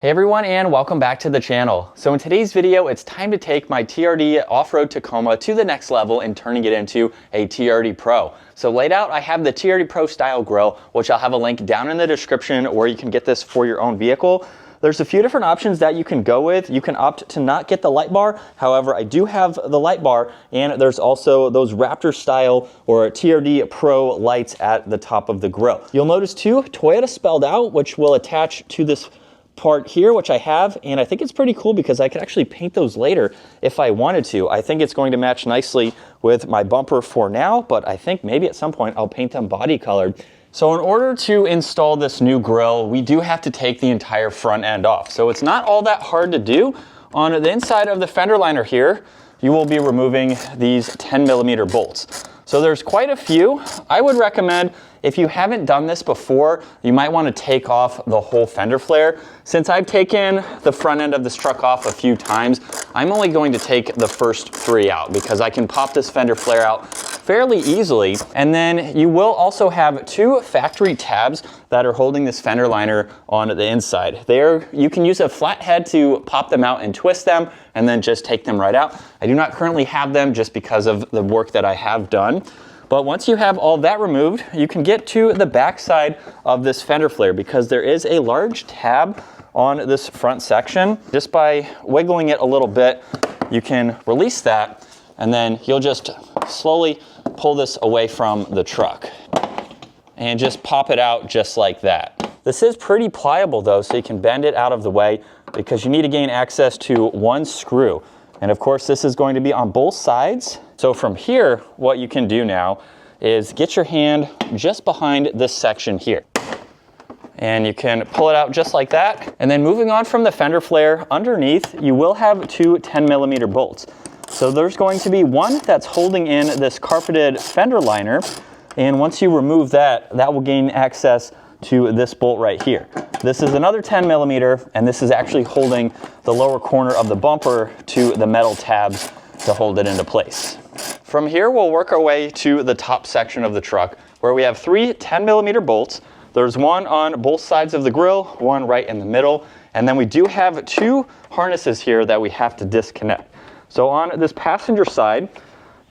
Hey everyone, and welcome back to the channel. So in today's video, it's time to take my TRD off-road Tacoma to the next level and turning it into a TRD Pro. So laid out, I have the TRD Pro style grille, which I'll have a link down in the description where you can get this for your own vehicle. There's a few different options that you can go with. You can opt to not get the light bar. However, I do have the light bar, and there's also those Raptor style or TRD Pro lights at the top of the grille. You'll notice too, Toyota spelled out, which will attach to this part here, which I have, and I think it's pretty cool because I could actually paint those later if I wanted to. I think it's going to match nicely with my bumper for now, but I think maybe at some point I'll paint them body colored. So in order to install this new grille, we do have to take the entire front end off. So it's not all that hard to do. On the inside of the fender liner here, you will be removing these 10mm bolts. So there's quite a few. I would recommend, if you haven't done this before, you might want to take off the whole fender flare. Since I've taken the front end of this truck off a few times, I'm only going to take the first 3 out because I can pop this fender flare out fairly easily. And then you will also have 2 factory tabs that are holding this fender liner on the inside. You can use a flat head to pop them out and twist them and then just take them right out. I do not currently have them just because of the work that I have done. But once you have all that removed, you can get to the back side of this fender flare because there is a large tab on this front section. Just by wiggling it a little bit, you can release that, and then you'll just slowly pull this away from the truck and just pop it out just like that. This is pretty pliable though, so you can bend it out of the way because you need to gain access to 1 screw. And of course, this is going to be on both sides. So from here, what you can do now is get your hand just behind this section here. And you can pull it out just like that. And then moving on from the fender flare, underneath, you will have 2 10mm bolts. So there's going to be one that's holding in this carpeted fender liner. And once you remove that, that will gain access to this bolt right here. This is another 10mm, and this is actually holding the lower corner of the bumper to the metal tabs to hold it into place. From here, we'll work our way to the top section of the truck where we have 3 10mm bolts. There's one on both sides of the grille, one right in the middle, and then we do have 2 harnesses here that we have to disconnect. So on this passenger side,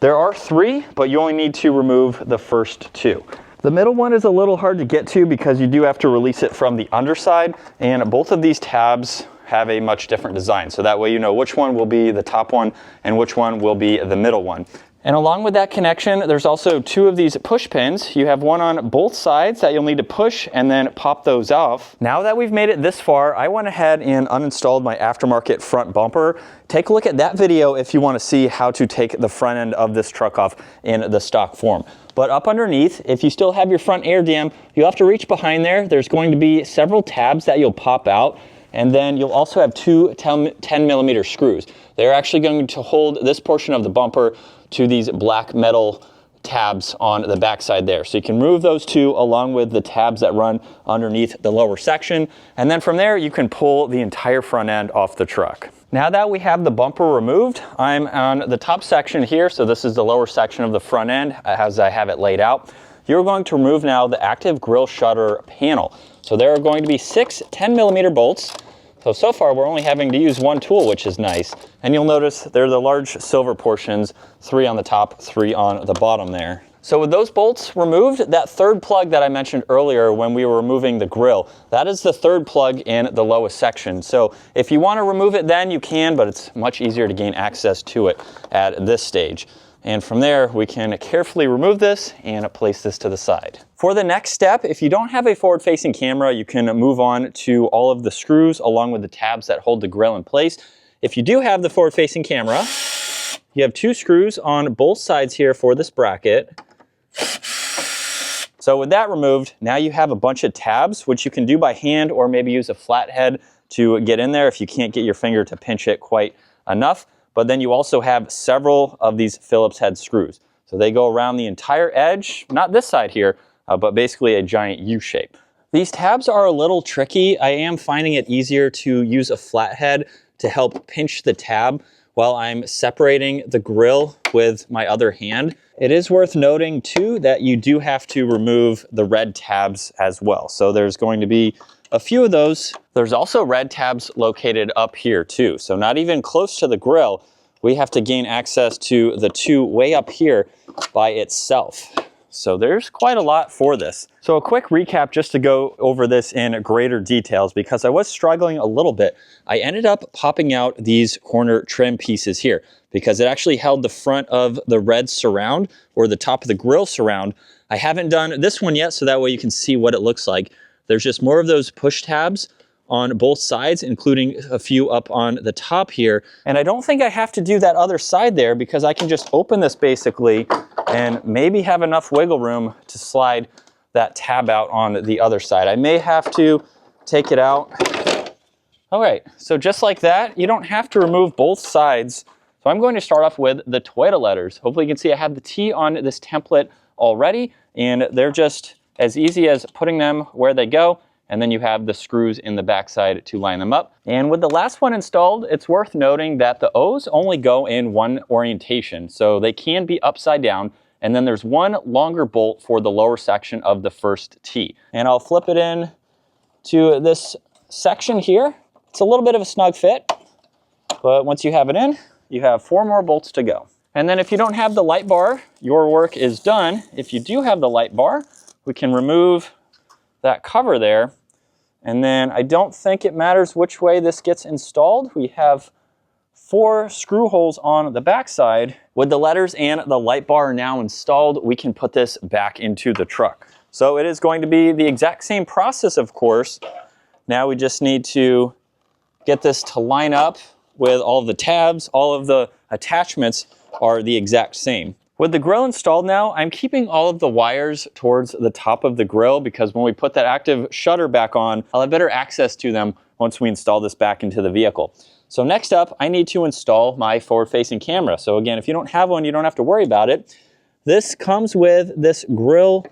there are 3, but you only need to remove the first 2. The middle one is a little hard to get to because you do have to release it from the underside, and both of these tabs have a much different design. So that way you know which one will be the top one and which one will be the middle one. And along with that connection, there's also 2 of these push pins. You have one on both sides that you'll need to push and then pop those off. Now that we've made it this far, I went ahead and uninstalled my aftermarket front bumper. Take a look at that video if you want to see how to take the front end of this truck off in the stock form. But up underneath, if you still have your front air dam, you'll have to reach behind there. There's going to be several tabs that you'll pop out. And then you'll also have 2 10mm screws. They're actually going to hold this portion of the bumper to these black metal tabs on the backside there. So you can remove those 2 along with the tabs that run underneath the lower section. And then from there, you can pull the entire front end off the truck. Now that we have the bumper removed, I'm on the top section here. So this is the lower section of the front end as I have it laid out. You're going to remove now the active grille shutter panel. So there are going to be 6 10mm bolts. So far we're only having to use 1 tool, which is nice. And you'll notice they're the large silver portions, 3 on the top, 3 on the bottom there. So with those bolts removed, that 3rd plug that I mentioned earlier when we were removing the grille, that is the 3rd plug in the lowest section. So if you want to remove it then you can, but it's much easier to gain access to it at this stage. And from there, we can carefully remove this and place this to the side. For the next step, if you don't have a forward-facing camera, you can move on to all of the screws along with the tabs that hold the grille in place. If you do have the forward-facing camera, you have 2 screws on both sides here for this bracket. So with that removed, now you have a bunch of tabs, which you can do by hand or maybe use a flathead to get in there if you can't get your finger to pinch it quite enough. But then you also have several of these Phillips head screws. So they go around the entire edge, not this side here, but basically a giant U shape. These tabs are a little tricky. I am finding it easier to use a flathead to help pinch the tab while I'm separating the grille with my other hand. It is worth noting too that you do have to remove the red tabs as well. So there's going to be a few of those There's also red tabs located up here too. So not even close to the grill, we have to gain access to the two way up here by itself. So there's quite a lot for this. So a quick recap just to go over this in greater details, because I was struggling a little bit. I ended up popping out these corner trim pieces here because it actually held the front of the red surround, or the top of the grill surround. I haven't done this one yet, so that way you can see what it looks like. There's just more of those push tabs on both sides, including a few up on the top here. And I don't think I have to do that other side there, because I can just open this basically and maybe have enough wiggle room to slide that tab out on the other side. I may have to take it out. All right, so just like that, you don't have to remove both sides. So I'm going to start off with the Toyota letters. Hopefully you can see I have the T on this template already, and they're just as easy as putting them where they go. And then you have the screws in the backside to line them up. And with the last one installed, it's worth noting that the O's only go in one orientation, so they can be upside down. And then there's one longer bolt for the lower section of the first T. And I'll flip it in to this section here. It's a little bit of a snug fit, but once you have it in, you have 4 more bolts to go. And then if you don't have the light bar, your work is done. If you do have the light bar, we can remove that cover there. And then I don't think it matters which way this gets installed. We have 4 screw holes on the back side. With the letters and the light bar now installed, we can put this back into the truck. So it is going to be the exact same process, of course. Now we just need to get this to line up with all of the tabs. All of the attachments are the exact same. With the grill installed now, I'm keeping all of the wires towards the top of the grill, because when we put that active shutter back on, I'll have better access to them once we install this back into the vehicle. So next up, I need to install my forward-facing camera. So again, if you don't have one, you don't have to worry about it. This comes with this grill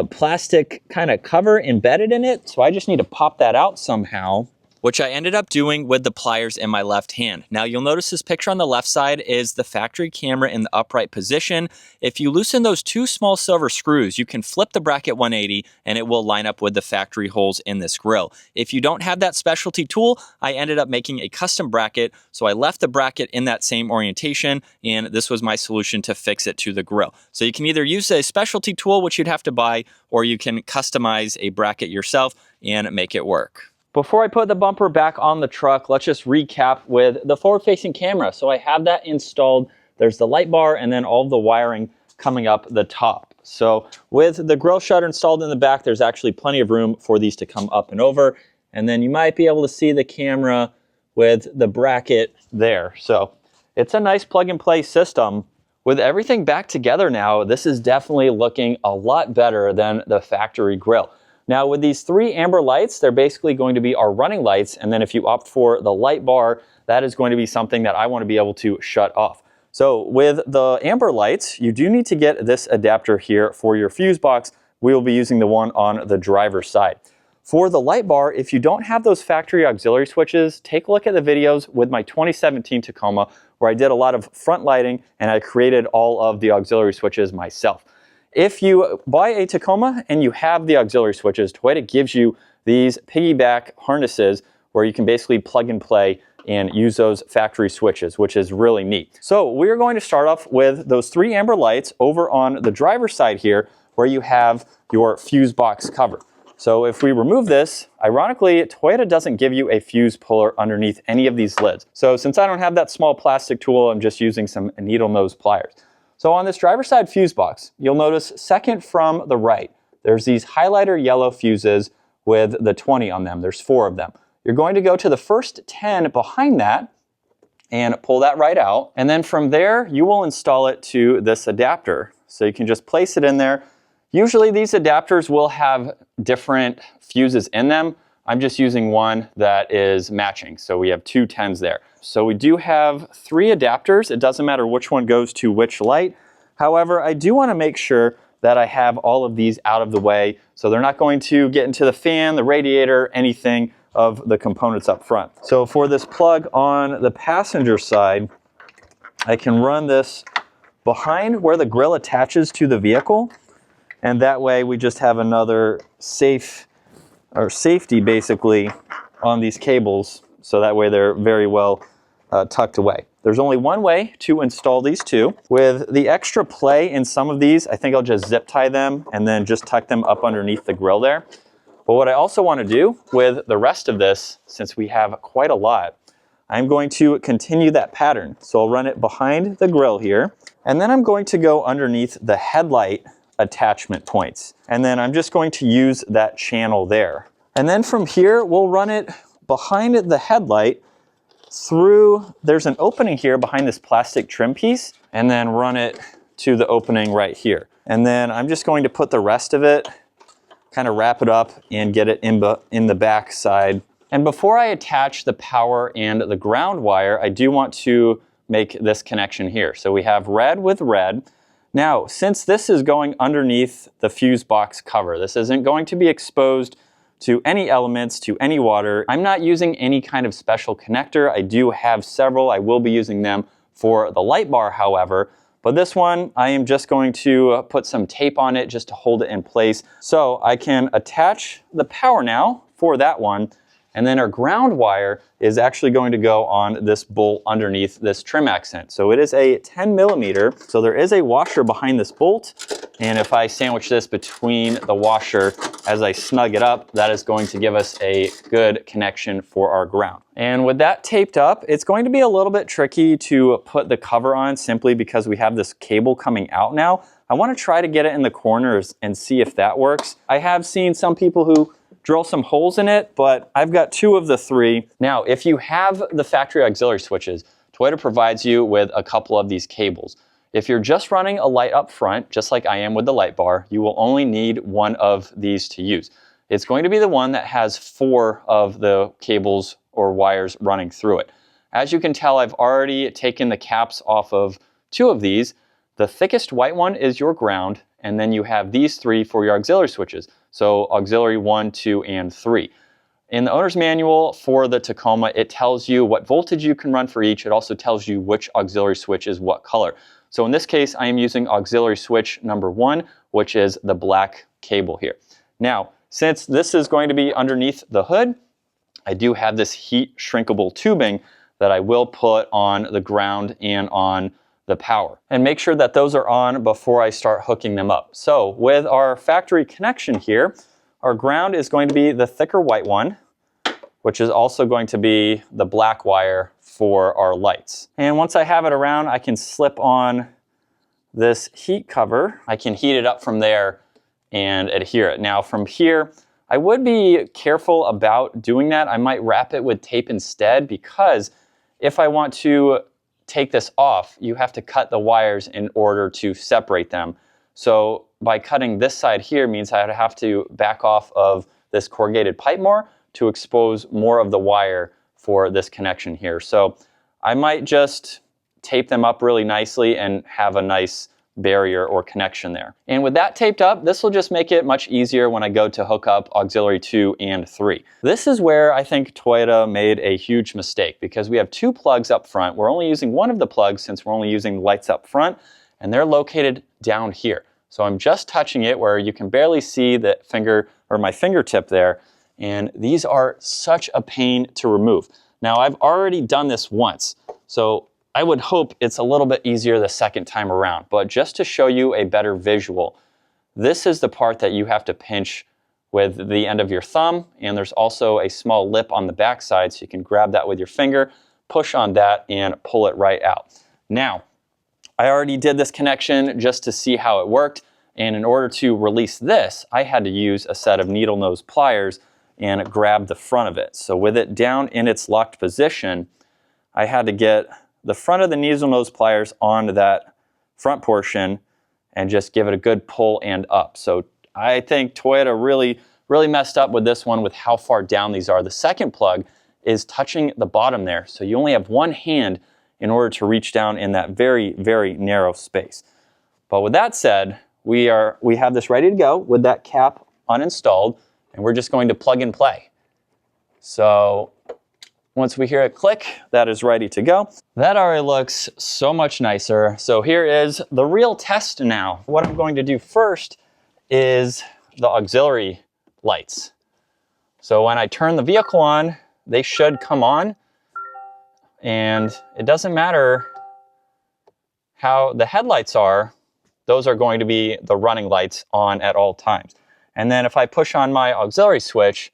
plastic kind of cover embedded in it. So I just need to pop that out somehow, which I ended up doing with the pliers in my left hand. Now you'll notice this picture on the left side is the factory camera in the upright position. If you loosen those 2 small silver screws, you can flip the bracket 180 and it will line up with the factory holes in this grill. If you don't have that specialty tool, I ended up making a custom bracket, so I left the bracket in that same orientation, and this was my solution to fix it to the grill. So you can either use a specialty tool, which you'd have to buy, or you can customize a bracket yourself and make it work. Before I put the bumper back on the truck, let's just recap with the forward-facing camera. So I have that installed. There's the light bar and then all of the wiring coming up the top. So with the grill shutter installed in the back, there's actually plenty of room for these to come up and over. And then you might be able to see the camera with the bracket there. So it's a nice plug-and-play system. With everything back together now, this is definitely looking a lot better than the factory grill. Now with these 3 amber lights, they're basically going to be our running lights, and then if you opt for the light bar, that is going to be something that I want to be able to shut off. So with the amber lights, you do need to get this adapter here for your fuse box. We will be using the one on the driver's side. For the light bar, if you don't have those factory auxiliary switches, take a look at the videos with my 2017 Tacoma, where I did a lot of front lighting and I created all of the auxiliary switches myself. If you buy a Tacoma and you have the auxiliary switches, Toyota gives you these piggyback harnesses where you can basically plug and play and use those factory switches, which is really neat. So we're going to start off with those 3 amber lights over on the driver's side here, where you have your fuse box cover. So if we remove this, ironically, Toyota doesn't give you a fuse puller underneath any of these lids. So since I don't have that small plastic tool, I'm just using some needle nose pliers. So on this driver's side fuse box, you'll notice second from the right, there's these highlighter yellow fuses with the 20 on them. There's 4 of them. You're going to go to the first 10 behind that and pull that right out. And then from there, you will install it to this adapter. So you can just place it in there. Usually these adapters will have different fuses in them. I'm just using one that is matching. So we have 2 10s there. So we do have 3 adapters. It doesn't matter which one goes to which light. However, I do want to make sure that I have all of these out of the way, so they're not going to get into the fan, the radiator, anything of the components up front. So for this plug on the passenger side, I can run this behind where the grill attaches to the vehicle, and that way we just have another safety basically on these cables, so that way they're very well tucked away. There's only one way to install these two. With the extra play in some of these, I think I'll just zip tie them and then just tuck them up underneath the grill there. But what I also want to do with the rest of this, since we have quite a lot, I'm going to continue that pattern. So I'll run it behind the grill here, and then I'm going to go underneath the headlight attachment points. And then I'm just going to use that channel there. And then from here, we'll run it behind the headlight through, there's an opening here behind this plastic trim piece, and then run it to the opening right here. And then I'm just going to put the rest of it, kind of wrap it up and get it in the back side. And before I attach the power and the ground wire, I do want to make this connection here. So we have red with red. Now, since this is going underneath the fuse box cover, this isn't going to be exposed to any elements, to any water. I'm not using any kind of special connector. I do have several. I will be using them for the light bar, however. But this one, I am just going to put some tape on it just to hold it in place. So I can attach the power now for that one. And then our ground wire is actually going to go on this bolt underneath this trim accent. So it is a 10 millimeter. So there is a washer behind this bolt. And if I sandwich this between the washer as I snug it up, that is going to give us a good connection for our ground. And with that taped up, it's going to be a little bit tricky to put the cover on simply because we have this cable coming out now. I want to try to get it in the corners and see if that works. I have seen some people who drill some holes in it, but I've got 2 of the 3. Now, if you have the factory auxiliary switches, Toyota provides you with a couple of these cables. If you're just running a light up front, just like I am with the light bar, you will only need one of these to use. It's going to be the one that has 4 of the cables or wires running through it. As you can tell, I've already taken the caps off of 2 of these. The thickest white one is your ground, and then you have these 3 for your auxiliary switches. So auxiliary 1, 2, and 3. In the owner's manual for the Tacoma, it tells you what voltage you can run for each. It also tells you which auxiliary switch is what color. So in this case, I am using auxiliary switch number 1, which is the black cable here. Now, since this is going to be underneath the hood, I do have this heat shrinkable tubing that I will put on the ground and on the power. And make sure that those are on before I start hooking them up. So with our factory connection here, our ground is going to be the thicker white one, which is also going to be the black wire for our lights. And once I have it around, I can slip on this heat cover. I can heat it up from there and adhere it. Now from here, I would be careful about doing that. I might wrap it with tape instead, because if I want to take this off, you have to cut the wires in order to separate them. So by cutting this side here means I'd have to back off of this corrugated pipe more to expose more of the wire for this connection here. So I might just tape them up really nicely and have a nice barrier or connection there. And with that taped up, this will just make it much easier when I go to hook up auxiliary 2 and 3. This is where I think Toyota made a huge mistake, because we have 2 plugs up front. We're only using one of the plugs since we're only using lights up front, and they're located down here. So I'm just touching it where you can barely see the finger or my fingertip there, and these are such a pain to remove. Now I've already done this once, so I would hope it's a little bit easier the second time around, but just to show you a better visual, this is the part that you have to pinch with the end of your thumb, and there's also a small lip on the back side, so you can grab that with your finger, push on that, and pull it right out. Now, I already did this connection just to see how it worked, and in order to release this, I had to use a set of needle nose pliers and grab the front of it. So with it down in its locked position, I had to get the front of the needle nose pliers onto that front portion and just give it a good pull and up. So I think Toyota really messed up with this one with how far down these are. The second plug is touching the bottom there, so you only have one hand in order to reach down in that very, very narrow space. But with that said, we have this ready to go with that cap uninstalled, and we're just going to plug and play. So once we hear it click, that is ready to go. That already looks so much nicer. So here is the real test now. What I'm going to do first is the auxiliary lights. So when I turn the vehicle on, they should come on. And it doesn't matter how the headlights are, those are going to be the running lights on at all times. And then if I push on my auxiliary switch,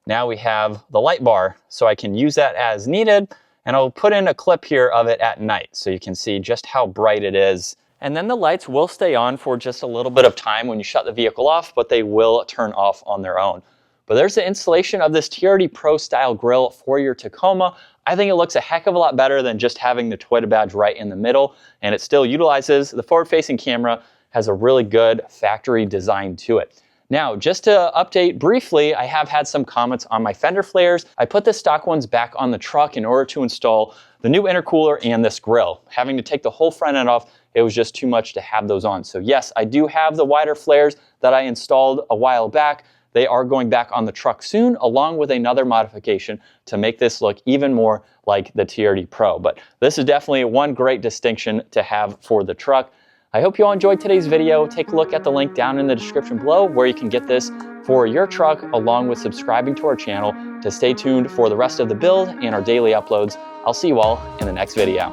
now we have the light bar, so I can use that as needed. And I'll put in a clip here of it at night so you can see just how bright it is. And then the lights will stay on for just a little bit of time when you shut the vehicle off, but they will turn off on their own. But there's the installation of this TRD Pro style grille for your Tacoma. I think it looks a heck of a lot better than just having the Toyota badge right in the middle, and it still utilizes the forward-facing camera, has a really good factory design to it. Now, just to update briefly, I have had some comments on my fender flares. I put the stock ones back on the truck in order to install the new intercooler and this grille. Having to take the whole front end off, it was just too much to have those on. So yes, I do have the wider flares that I installed a while back. They are going back on the truck soon, along with another modification to make this look even more like the TRD Pro. But this is definitely one great distinction to have for the truck. I hope you all enjoyed today's video. Take a look at the link down in the description below where you can get this for your truck, along with subscribing to our channel to stay tuned for the rest of the build and our daily uploads. I'll see you all in the next video.